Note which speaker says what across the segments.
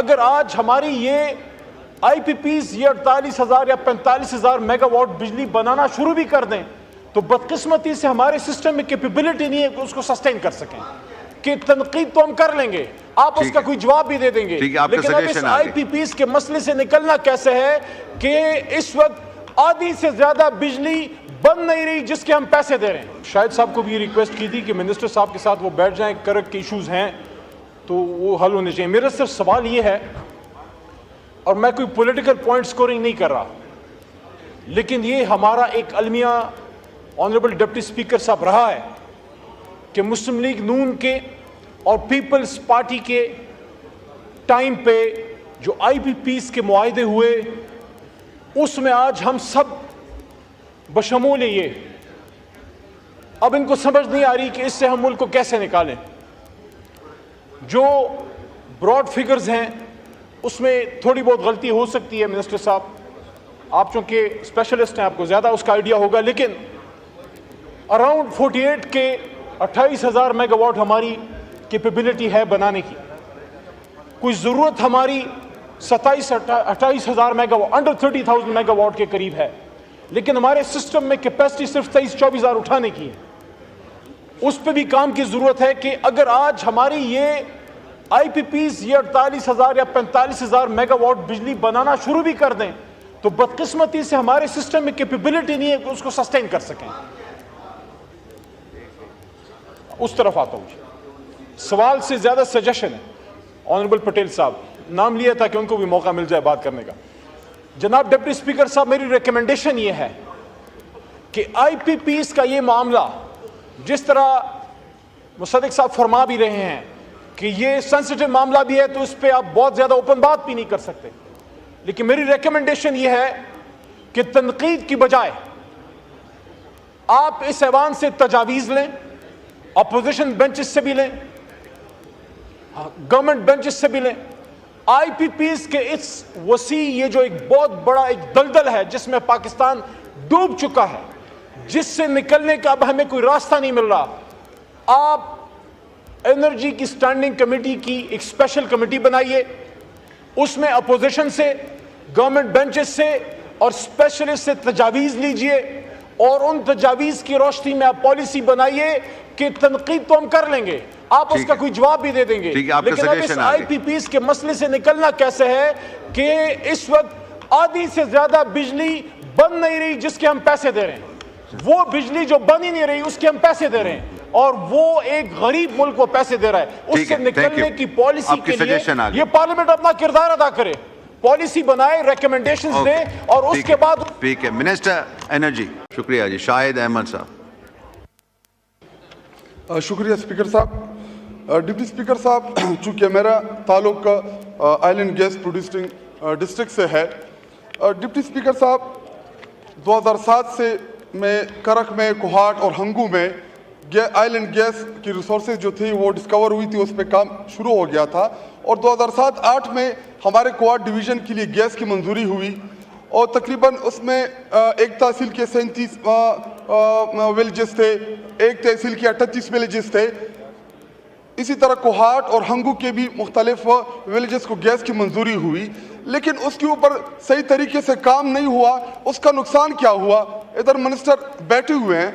Speaker 1: अगर आज हमारी ये IPPs ये 48,000 या 45,000 मेगावाट बिजली बनाना शुरू भी कर दें तो बदकिस्मती से हमारे सिस्टम में कैपेबिलिटी नहीं है कि उसको सस्टेन कर सकें। कि तनकीद तो हम कर लेंगे, आप उसका कोई जवाब भी दे देंगे, लेकिन अब इस IPPs के मसले से निकलना कैसे है कि इस वक्त आधी से ज्यादा बिजली बन नहीं रही जिसके हम पैसे दे रहे हैं। शाहिद साहब को भी ये रिक्वेस्ट की थी कि मिनिस्टर साहब के साथ वो बैठ जाएं, करक के इशूज हैं तो वो हल होने चाहिए। मेरा सिर्फ सवाल ये है, और मैं कोई पॉलिटिकल पॉइंट स्कोरिंग नहीं कर रहा, लेकिन ये हमारा एक अलमिया ऑनरेबल डिप्टी स्पीकर साहब रहा है कि मुस्लिम लीग नून के और पीपल्स पार्टी के टाइम पे जो IPPs के मुआहदे हुए उसमें आज हम सब बशमूल ये अब इनको समझ नहीं आ रही कि इससे हम मुल्क को कैसे निकालें। जो ब्रॉड फिगर्स हैं उसमें थोड़ी बहुत गलती हो सकती है। मिनिस्टर साहब आप चूंकि स्पेशलिस्ट हैं, आपको ज़्यादा उसका आइडिया होगा, लेकिन अराउंड 48 के 28,000 मेगावाट हमारी कैपेबिलिटी है बनाने की। कोई ज़रूरत हमारी 27-28,000 मेगावाट, अंडर 30,000 मेगावाट के करीब है, लेकिन हमारे सिस्टम में कैपेसिटी सिर्फ 23-24,000 उठाने की है। उस पर भी काम की ज़रूरत है कि अगर आज हमारी ये IPPs ये 48,000 या 45,000 मेगावाट बिजली बनाना शुरू भी कर दें तो बदकिस्मती से हमारे सिस्टम में कैपेबिलिटी नहीं है कि उसको सस्टेन कर सकें। उस तरफ आता हूं। सवाल से ज्यादा सजेशन है। ऑनरेबल पटेल साहब नाम लिया था कि उनको भी मौका मिल जाए बात करने का। जनाब डिप्टी स्पीकर साहब, मेरी रिकमेंडेशन ये है कि IPPs का ये मामला, जिस तरह मुसद्दिक साहब फरमा भी रहे हैं कि ये सेंसिटिव मामला भी है तो इस पर आप बहुत ज्यादा ओपन बात भी नहीं कर सकते, लेकिन मेरी रिकमेंडेशन ये है कि तनकीद की बजाय आप इस ऐवान से तजावीज लें, अपोजिशन बेंचेस से भी लें, गवर्नमेंट बेंचेस से भी लें। IPPs के इस वसी ये जो एक बहुत बड़ा एक दलदल है जिसमें पाकिस्तान डूब चुका है, जिससे निकलने का अब हमें कोई रास्ता नहीं मिल रहा, आप एनर्जी की स्टैंडिंग कमेटी की एक स्पेशल कमेटी बनाइए, उसमें अपोजिशन से, गवर्नमेंट बेंचेस से और स्पेशलिस्ट से तजावीज लीजिए और उन तजावीज की रोशनी में आप पॉलिसी बनाइए कि तनकीद तो हम कर लेंगे, आप उसका कोई जवाब भी दे देंगे, लेकिन अब इस IPPs के मसले से निकलना कैसे है कि इस वक्त आधी से ज्यादा बिजली बन नहीं रही जिसके हम पैसे दे रहे हैं। वो बिजली जो बन ही नहीं रही उसके हम पैसे दे रहे हैं और वो एक गरीब मुल्क को पैसे दे रहा है। उससे निकलने की पॉलिसी के लिए ये पार्लियामेंट अपना किरदार अदा करे, पॉलिसी बनाए, रिकमेंडेशंस दे और उसके बाद।
Speaker 2: ठीक है, मिनिस्टर एनर्जी। शुक्रिया जी। शाहिद अहमद साहब।
Speaker 3: शुक्रिया स्पीकर साहब। डिप्टी स्पीकर साहब, चूंकि मेरा ताल्लुक आइलैंड गैस प्रोड्यूसिंग डिस्ट्रिक्ट से है, डिप्टी स्पीकर साहब 2007 से मैं करक में, कोहाट और हंगू में आइलैंड गैस की रिसोर्सेज जो थी वो डिस्कवर हुई थी, उस पर काम शुरू हो गया था और 2007-8 में हमारे कोहाट डिवीज़न के लिए गैस की मंजूरी हुई और तकरीबन उसमें एक तहसील के 37 विलेजेस थे, एक तहसील के 38 विलेजेस थे। इसी तरह कोहाट और हंगू के भी मुख्तलिफ विलेजेस को गैस की मंजूरी हुई, लेकिन उसके ऊपर सही तरीके से काम नहीं हुआ। उसका नुकसान क्या हुआ? इधर मिनिस्टर बैठे हुए हैं।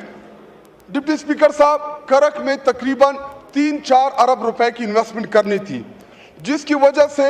Speaker 3: डिप्टी स्पीकर साहब, करक में तकरीबन 3-4 अरब रुपए की इन्वेस्टमेंट करनी थी, जिसकी वजह से,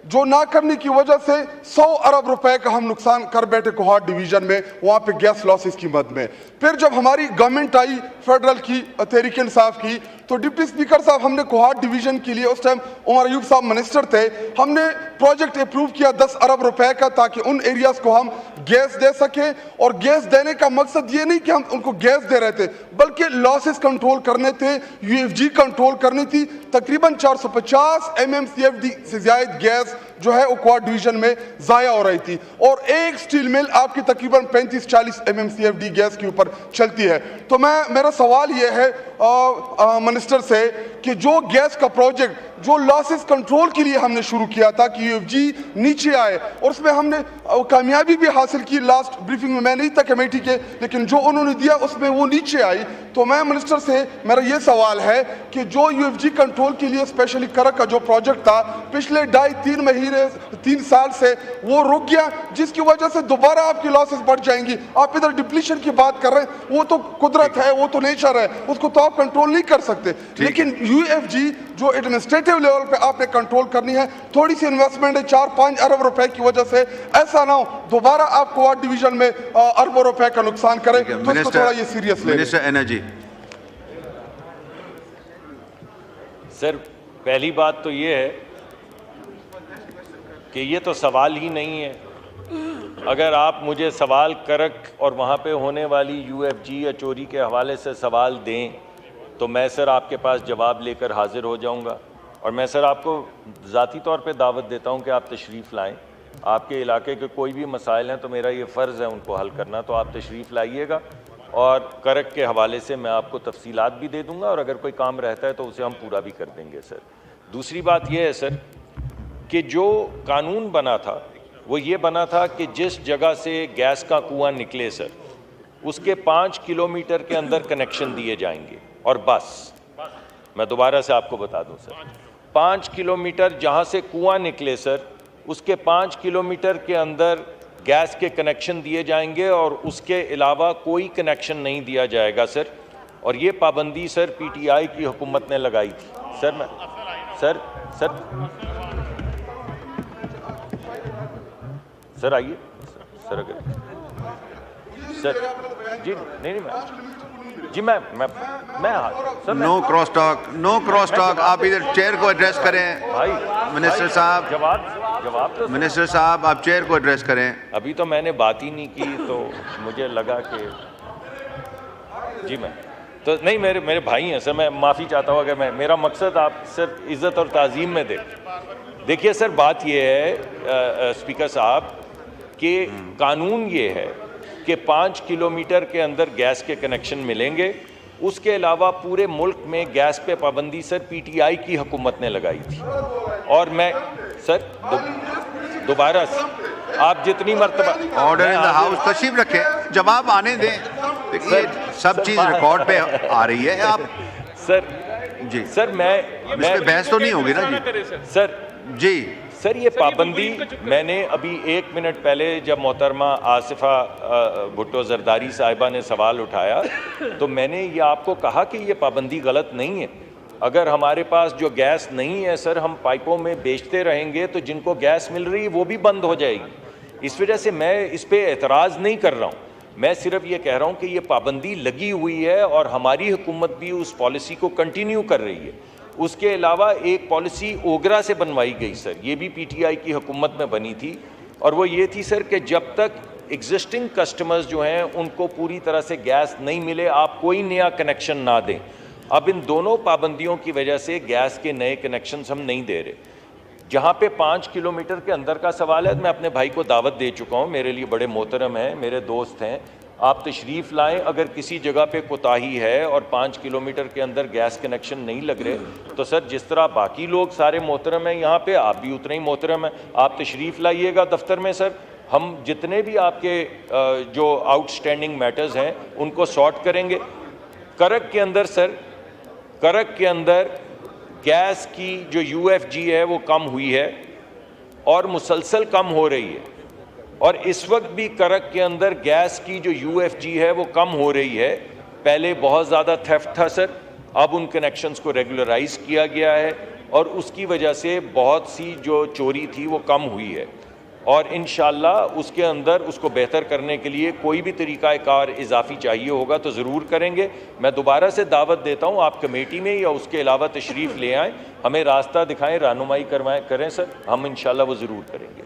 Speaker 3: जो ना करने की वजह से 100 अरब रुपए का हम नुकसान कर बैठे कोहाट डिवीजन में, वहां पे गैस लॉसेस की मद में। फिर जब हमारी गवर्नमेंट आई फेडरल की, तहरीक इंसाफ की, तो डिप्टी स्पीकर साहब हमने कोहाट डिवीजन के लिए, उस टाइम उमर अयूब साहब मिनिस्टर थे, हमने प्रोजेक्ट अप्रूव किया 10 अरब रुपए का, ताकि उन एरियाज को हम गैस दे सके। और गैस देने का मकसद ये नहीं कि हम उनको गैस दे रहे थे, बल्कि लॉसेस कंट्रोल करने थे, UFG कंट्रोल करनी थी। तकरीबन 450 MMCFD से ज्यादा गैस जो है वो कोहाट डिवीजन में जाया हो रही थी और एक स्टील मिल आपकी तकरीबन 35-40 MMCFD गैस के ऊपर चलती है। तो मेरा सवाल ये है मिनिस्टर से कि जो गैस का प्रोजेक्ट जो लॉसेस कंट्रोल के लिए हमने शुरू किया था कि यूएफजी नीचे आए, और उसमें हमने कामयाबी भी हासिल की। लास्ट ब्रीफिंग में मैं नहीं था कमेटी के, लेकिन जो उन्होंने दिया उसमें वो नीचे आई। तो मैं मिनिस्टर से मेरा ये सवाल है कि जो यूएफजी कंट्रोल के लिए स्पेशली करक का जो प्रोजेक्ट था पिछले 2.5-3 महीने 3 साल से वो रुक गया, जिसकी वजह से दोबारा आपकी लॉसेस बढ़ जाएंगी। आप इधर डिप्लीशन की बात कर रहे हैं, वो तो कुदरत है, वो तो नेचर है, उसको तो आप कंट्रोल नहीं कर सकते। लेकिन यूएफजी जो एडमिनिस्ट्रेटिव लेवल पे आपने कंट्रोल करनी है, थोड़ी सी इन्वेस्टमेंट है 4-5 अरब रुपए की वजह से, ऐसा ना हो दोबारा आप क्वाड डिवीजन में अरबों रुपए का नुकसान करें। तो इसको थोड़ा ये सीरियस ले।
Speaker 2: Minister energy.
Speaker 4: सर, पहली बात तो ये है कि ये तो सवाल ही नहीं है। अगर आप मुझे सवाल करक और वहाँ पे होने वाली यूएफजी या चोरी के हवाले से सवाल दें तो मैं सर आपके पास जवाब लेकर हाजिर हो जाऊँगा। और मैं सर आपको ज़ाती तौर पे दावत देता हूँ कि आप तशरीफ़ लाएँ। आपके इलाके के कोई भी मसाइल हैं तो मेरा ये फ़र्ज़ है उनको हल करना, तो आप तशरीफ़ लाइएगा और करक के हवाले से मैं आपको तफसीलात भी दे दूँगा, और अगर कोई काम रहता है तो उसे हम पूरा भी कर देंगे सर। दूसरी बात यह है सर कि जो कानून बना था वो ये बना था कि जिस जगह से गैस का कुआं निकले सर उसके 5 किलोमीटर के अंदर कनेक्शन दिए जाएंगे, और बस मैं दोबारा से आपको बता दूं सर, 5 किलोमीटर जहां से कुआं निकले सर उसके 5 किलोमीटर के अंदर गैस के कनेक्शन दिए जाएंगे और उसके अलावा कोई कनेक्शन नहीं दिया जाएगा सर। और ये पाबंदी सर पीटीआई की हुकूमत ने लगाई थी सर। मैं सर आइए सर, अगर सर जी नहीं मैं सर
Speaker 2: नो क्रॉस टॉक। आप इधर चेयर को एड्रेस करें।
Speaker 4: भाई
Speaker 2: मिनिस्टर साहब,
Speaker 4: जवाब तो
Speaker 2: मिनिस्टर साहब आप चेयर को एड्रेस करें।
Speaker 4: अभी तो मैंने बात ही नहीं की तो मुझे लगा कि जी मैं तो नहीं, मेरे भाई हैं सर, मैं माफ़ी चाहता हूँ अगर मेरा मकसद आप सर इज़्ज़त और ताज़ीम में देखिए सर, बात ये है स्पीकर साहब कि कानून ये है कि 5 किलोमीटर के अंदर गैस के कनेक्शन मिलेंगे। उसके अलावा पूरे मुल्क में गैस पे पाबंदी सर पीटीआई की हुकूमत ने लगाई थी। और मैं सर दोबारा आप जितनी मर्तबा
Speaker 2: ऑर्डर इन द हाउस, तशरीफ रखें, जवाब आने दें। देखिए सब चीज़ रिकॉर्ड पे आ रही है। आप
Speaker 4: सर
Speaker 2: जी
Speaker 4: सर मैं
Speaker 2: इस पे बहस तो नहीं होगी ना जी
Speaker 4: सर?
Speaker 2: जी
Speaker 4: सर ये पाबंदी मैंने अभी 1 मिनट पहले जब मोहतरमा आसिफा भुट्टो जरदारी साहिबा ने सवाल उठाया तो मैंने ये आपको कहा कि ये पाबंदी गलत नहीं है। अगर हमारे पास जो गैस नहीं है सर हम पाइपों में बेचते रहेंगे तो जिनको गैस मिल रही है वो भी बंद हो जाएगी। इस वजह से मैं इस पर एतराज़ नहीं कर रहा हूँ, मैं सिर्फ ये कह रहा हूँ कि ये पाबंदी लगी हुई है और हमारी हुकूमत भी उस पॉलिसी को कंटिन्यू कर रही है। उसके अलावा एक पॉलिसी ओगरा से बनवाई गई सर, ये भी पीटीआई की हुकूमत में बनी थी, और वो ये थी सर कि जब तक एग्जिस्टिंग कस्टमर्स जो हैं उनको पूरी तरह से गैस नहीं मिले आप कोई नया कनेक्शन ना दें। अब इन दोनों पाबंदियों की वजह से गैस के नए कनेक्शंस हम नहीं दे रहे। जहाँ पे 5 किलोमीटर के अंदर का सवाल है, मैं अपने भाई को दावत दे चुका हूँ, मेरे लिए बड़े मोहतरम हैं, मेरे दोस्त हैं, आप तशरीफ़ लाएं। अगर किसी जगह पे कोताही है और 5 किलोमीटर के अंदर गैस कनेक्शन नहीं लग रहे तो सर जिस तरह बाकी लोग सारे मोहतरम हैं यहाँ पे, आप भी उतने ही मोहतरम हैं, आप तशरीफ़ लाइएगा दफ्तर में सर। हम जितने भी आपके जो आउटस्टैंडिंग मैटर्स हैं उनको सॉर्ट करेंगे। करक के अंदर सर, करक के अंदर गैस की जो यूएफजी है वो कम हुई है और मुसलसल कम हो रही है, और इस वक्त भी करक के अंदर गैस की जो यूएफजी है वो कम हो रही है। पहले बहुत ज़्यादा थेफ्ट था सर, अब उन कनेक्शंस को रेगुलराइज किया गया है और उसकी वजह से बहुत सी जो चोरी थी वो कम हुई है, और इंशाअल्लाह उसके अंदर उसको बेहतर करने के लिए कोई भी तरीक़ाकार इजाफ़ी चाहिए होगा तो ज़रूर करेंगे। मैं दोबारा से दावत देता हूँ आप कमेटी में या उसके अलावा तशरीफ़ ले आएँ, हमें रास्ता दिखाएँ, रहनुमाई करें सर, हम इंशाअल्लाह वो ज़रूर करेंगे।